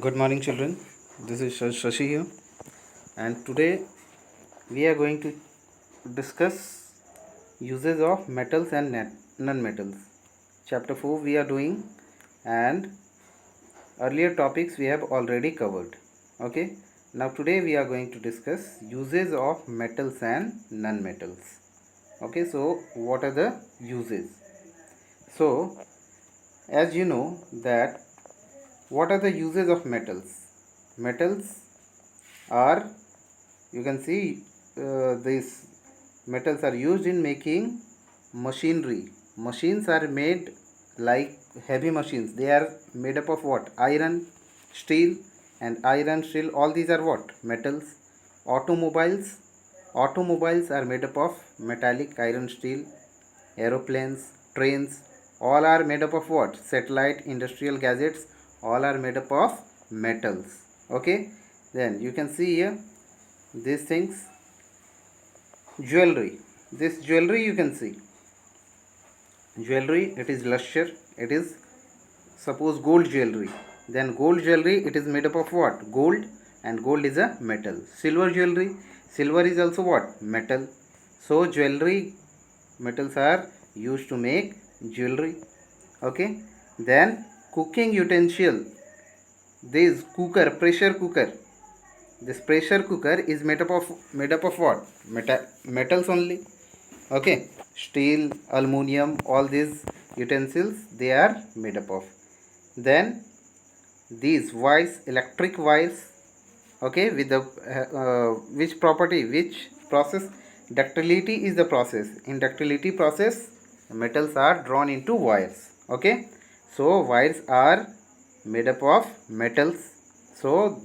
Good morning, children. This is Shashi here, and today we are going to discuss uses of metals and non-metals. Chapter 4 we are doing, and earlier topics we have already covered. Okay, now today we are going to discuss uses of metals and non-metals. Okay, so what are the uses? So, as you know that what are the uses of metals? Metals are, you can see, these metals are used in making machinery. Machines are made like heavy machines. They are made up of what? Iron, steel, and iron, steel. All these are what? Metals. Automobiles. Automobiles are made up of metallic, iron, steel. Aeroplanes, trains, all are made up of what? Satellite, industrial gadgets, all are made up of metals. Okay, then you can see here these things. Jewelry, this jewelry you can see, jewelry, it is luster, it is, suppose, gold jewelry, then gold jewelry, it is made up of what? Gold, and gold is a metal. Silver jewelry, silver is also what? Metal. So jewelry, metals are used to make jewelry. Okay, then cooking utensil, this cooker, pressure cooker, this pressure cooker is made up of what? Metals only. Okay, steel, aluminum, all these utensils, they are made up of. Then these wires, electric wires, okay, with the which property, which process? Ductility is the process. In ductility process, metals are drawn into wires. Okay, so wires are made up of metals. So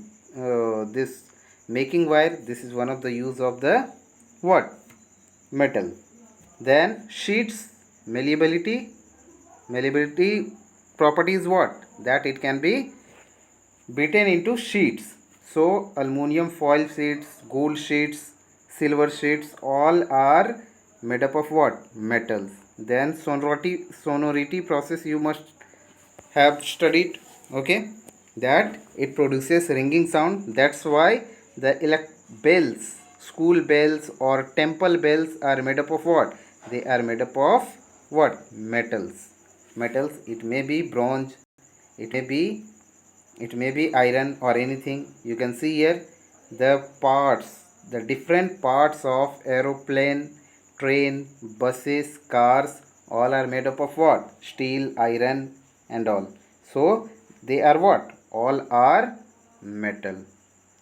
this making wire, this is one of the use of the what? Metal. Then sheets, malleability. Malleability property is what? That it can be beaten into sheets. So aluminum foil sheets, gold sheets, silver sheets, all are made up of what? Metals. Then sonority process you must have studied. Okay, that it produces ringing sound. That's why the bells, school bells or temple bells are made up of what? They are made up of what? Metals. Metals, it may be bronze, it may be, it may be iron or anything. You can see here the parts, the different parts of aeroplane, train, buses, cars, all are made up of what? Steel, iron, and all. So they are what? All are metal.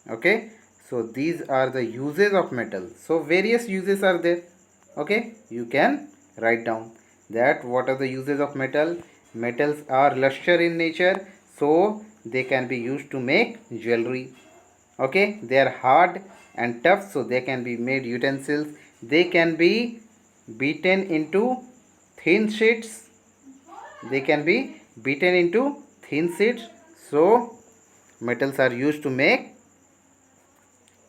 Okay, so these are the uses of metal. So various uses are there. Okay, you can write down that what are the uses of metal. Metals are luster in nature, so they can be used to make jewelry. Okay, they are hard and tough, so they can be made utensils. They can be beaten into thin sheets. They can be beaten into thin sheets. So metals are used to make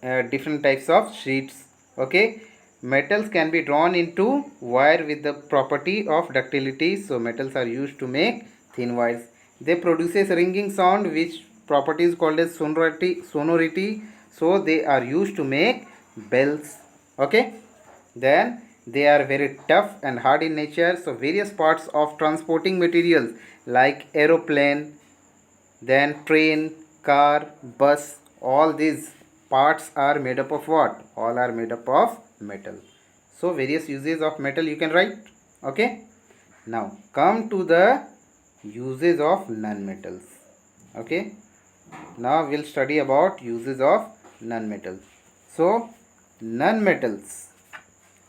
different types of sheets. Okay, metals can be drawn into wire with the property of ductility. So metals are used to make thin wires. They produces ringing sound, which property is called as sonority. So they are used to make bells. Okay, then they are very tough and hard in nature. So various parts of transporting materials like aeroplane, then train, car, bus, all these parts are made up of what? All are made up of metal. So various uses of metal you can write. Okay, now come to the uses of non-metals. Okay, now we'll study about uses of non-metals. So non-metals,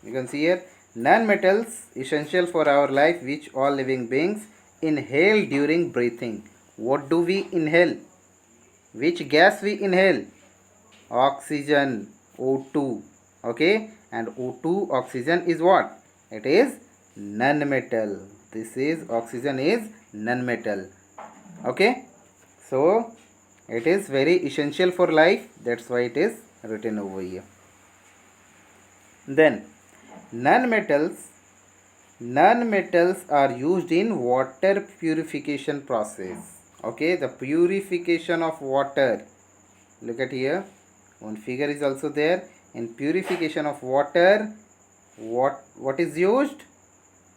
you can see here, non-metals essential for our life, which all living beings inhale during breathing. What do we inhale? Which gas we inhale? Oxygen, O2. Okay, and O2, oxygen is what? It is non-metal. This is, oxygen is non-metal. Okay, so it is very essential for life. That's why it is written over here. Then non-metals, non-metals are used in water purification process. Okay, the purification of water. Look at here, one figure is also there. In purification of water, what is used?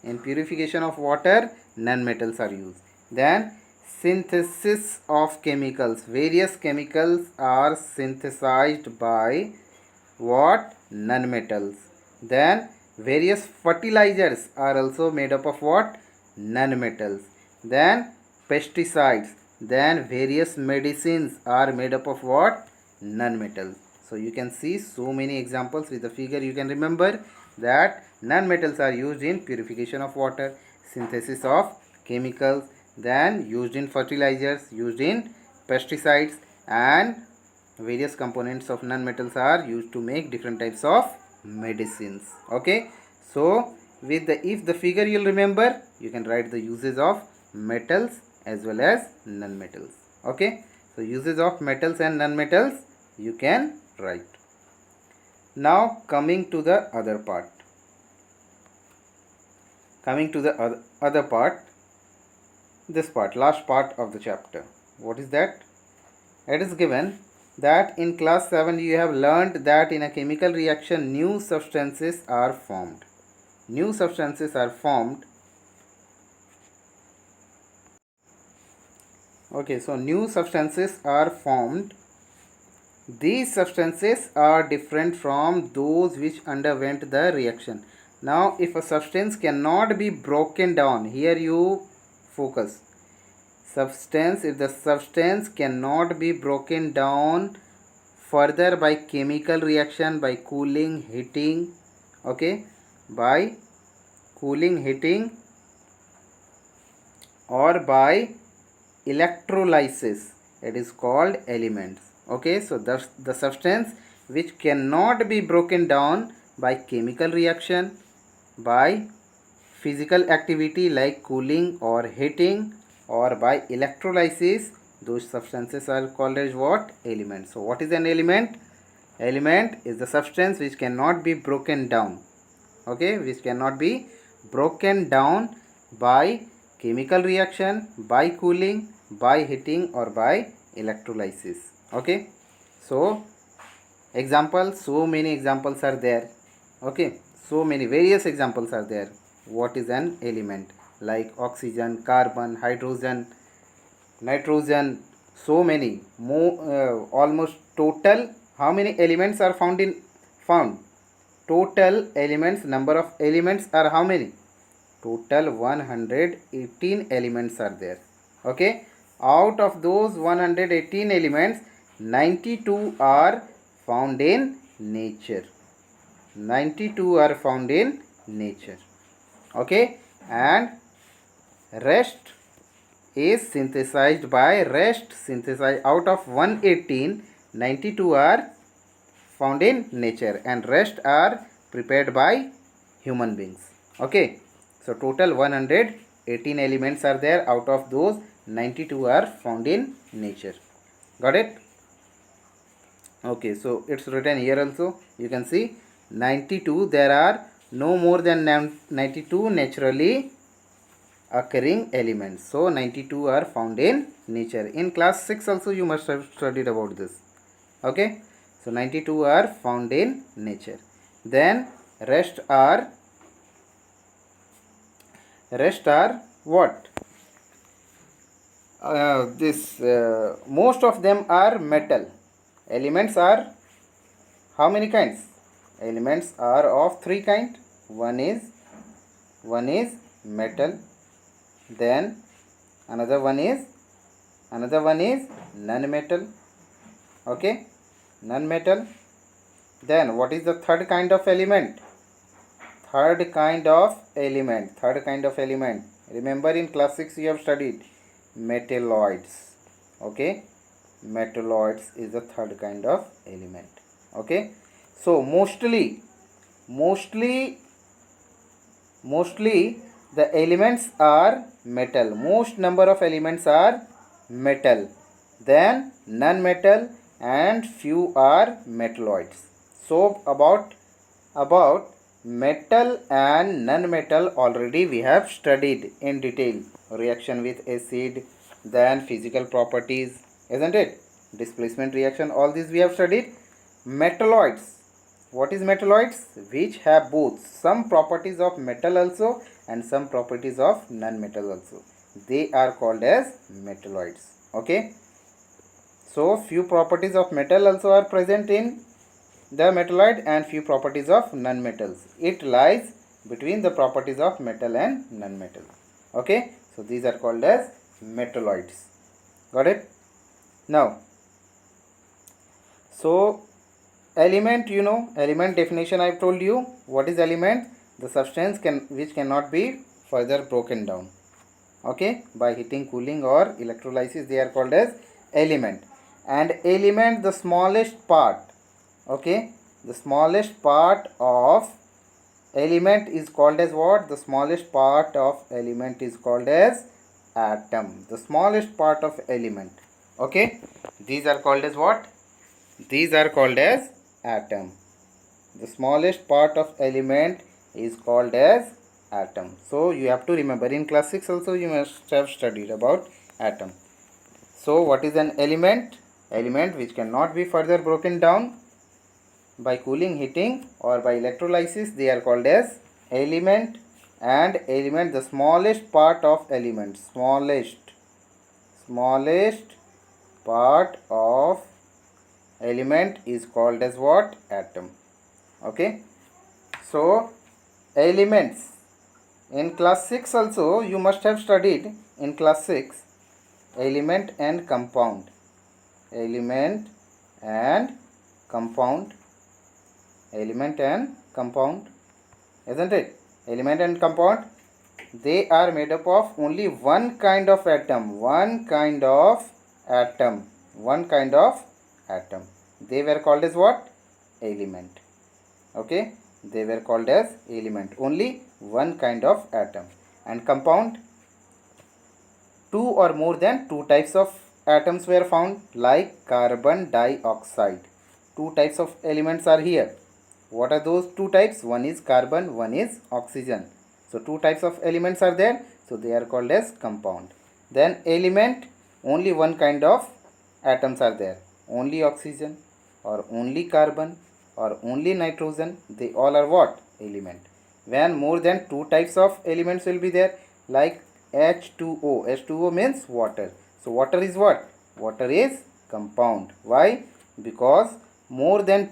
In purification of water, non-metals are used. Then synthesis of chemicals. Various chemicals are synthesized by what? Non-metals. Then various fertilizers are also made up of what? Non-metals. Then pesticides. Then various medicines are made up of what? Non-metals. So you can see so many examples with the figure. You can remember that non-metals are used in purification of water, synthesis of chemicals, then used in fertilizers, used in pesticides, and various components of non-metals are used to make different types of medicines. Okay, so with the if the figure you'll remember, you can write the uses of metals as well as non-metals. Okay, so uses of metals and non-metals you can write. Now coming to the other part. Coming to the other part, this part, last part of the chapter. What is that? It is given that in class 7 you have learned that in a chemical reaction new substances are formed. New substances are formed. Okay, so new substances are formed. These substances are different from those which underwent the reaction. Now, if a substance cannot be broken down, here you focus. Substance, if the substance cannot be broken down further by chemical reaction, by cooling, heating, okay, by cooling, heating, or by electrolysis, it is called elements. Okay, so the substance which cannot be broken down by chemical reaction, by physical activity like cooling or heating, or by electrolysis, those substances are called as what? Elements. So what is an element? Element is the substance which cannot be broken down. Okay, which cannot be broken down by chemical reaction, by cooling, by heating, or by electrolysis. Okay, so examples, so many examples are there. Okay, so many various examples are there. What is an element? Like oxygen, carbon, hydrogen, nitrogen, so many more, almost total how many elements are found? Total elements, number of elements are how many? Total 118 elements are there. Okay, out of those 118 elements, 92 are found in nature. 92 are found in nature. Okay, and rest is synthesized by out of 118, 92 are found in nature and rest are prepared by human beings. Okay, so total 118 elements are there. Out of those, 92 are found in nature. Got it? Okay, so it's written here also. You can see 92. There are no more than 92 naturally occurring elements. So 92 are found in nature. In class 6 also you must have studied about this. Okay, so 92 are found in nature. Then rest are what? Most of them are metal. Elements are how many kinds? Elements are of three kinds. One is metal. Then another one is non-metal. Okay, non-metal. Then what is the third kind of element? Third kind of element. Remember in class 6 you have studied metalloids. Okay, metalloids is the third kind of element. Okay, so mostly the elements are metal. Most number of elements are metal, then non-metal, and few are metalloids. So about metal and non-metal already we have studied in detail. Reaction with acid, then physical properties, isn't it? Displacement reaction, all these we have studied. Metalloids. What is metalloids? Which have both some properties of metal also and some properties of non-metal also. They are called as metalloids. Okay. So few properties of metal also are present in the metalloid and few properties of non-metals. It lies between the properties of metal and non-metal. Okay. So these are called as metalloids. Got it? Now, so element, element definition I have told you. What is element? The substance which cannot be further broken down. Okay, by heating, cooling or electrolysis they are called as element. And element, the smallest part. Okay, the smallest part of element is called as what? The smallest part of element is called as atom. The smallest part of element. Okay, these are called as what? These are called as atom. The smallest part of element is called as atom. So you have to remember, in class 6 also you must have studied about atom. So what is an element? Element which cannot be further broken down by cooling, heating or by electrolysis, they are called as element. And element, the smallest part of element, smallest part of element is called as what? Atom. Okay, so elements, in class 6 also you must have studied, in class 6, element and compound, element and compound, element and compound, isn't it? Element and compound, they are made up of only one kind of atom, they were called as what? Element. Okay, they were called as element, only one kind of atom. And compound, two or more than two types of atoms were found, like carbon dioxide. Two types of elements are here. What are those two types? One is carbon, one is oxygen. So two types of elements are there, so they are called as compound. Then element, only one kind of atoms are there, only oxygen or only carbon or only nitrogen, they all are what? Element. When more than two types of elements will be there, like H2O. H2O means water. So water is what? Water is compound. Why? Because more than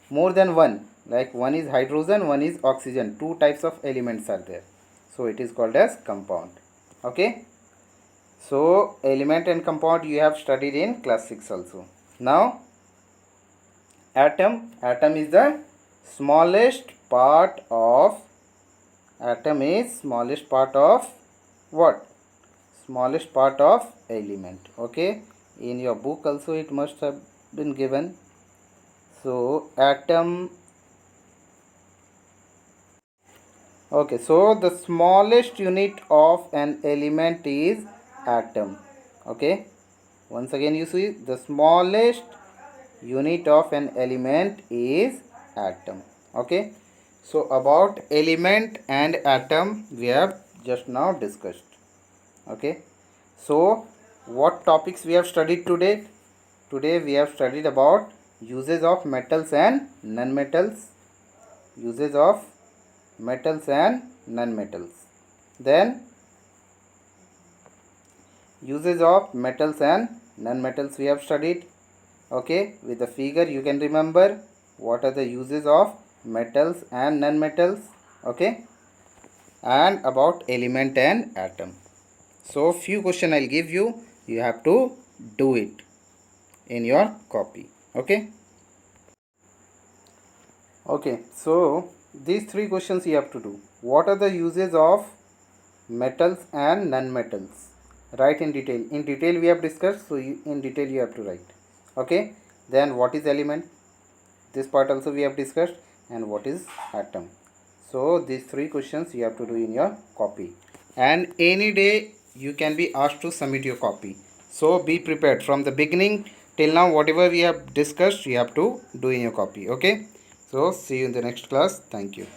one, like one is hydrogen, one is oxygen, two types of elements are there, so it is called as compound. Okay, so element and compound you have studied in class 6 also. Now atom is the smallest part of what? Smallest part of element. Okay, in your book also it must have been given. So atom, okay, so the smallest unit of an element is atom. Okay, once again you see, the smallest unit of an element is atom. Okay, so about element and atom we have just now discussed. Okay, so what topics we have studied today? Today we have studied about uses of metals and non-metals, uses of metals and non-metals. Then uses of metals and non-metals we have studied. Okay, with the figure you can remember what are the uses of metals and non-metals. Okay, and about element and atom. So few question I'll give you, you have to do it in your copy. Okay, so these three questions you have to do. What are the uses of metals and non-metals? Write in detail. In detail we have discussed, so in detail you have to write. Okay, then what is element? This part also we have discussed. And what is atom? So these three questions you have to do in your copy, and any day you can be asked to submit your copy. So be prepared from the beginning till now. Whatever we have discussed you have to do in your copy. Okay, so see you in the next class. Thank you.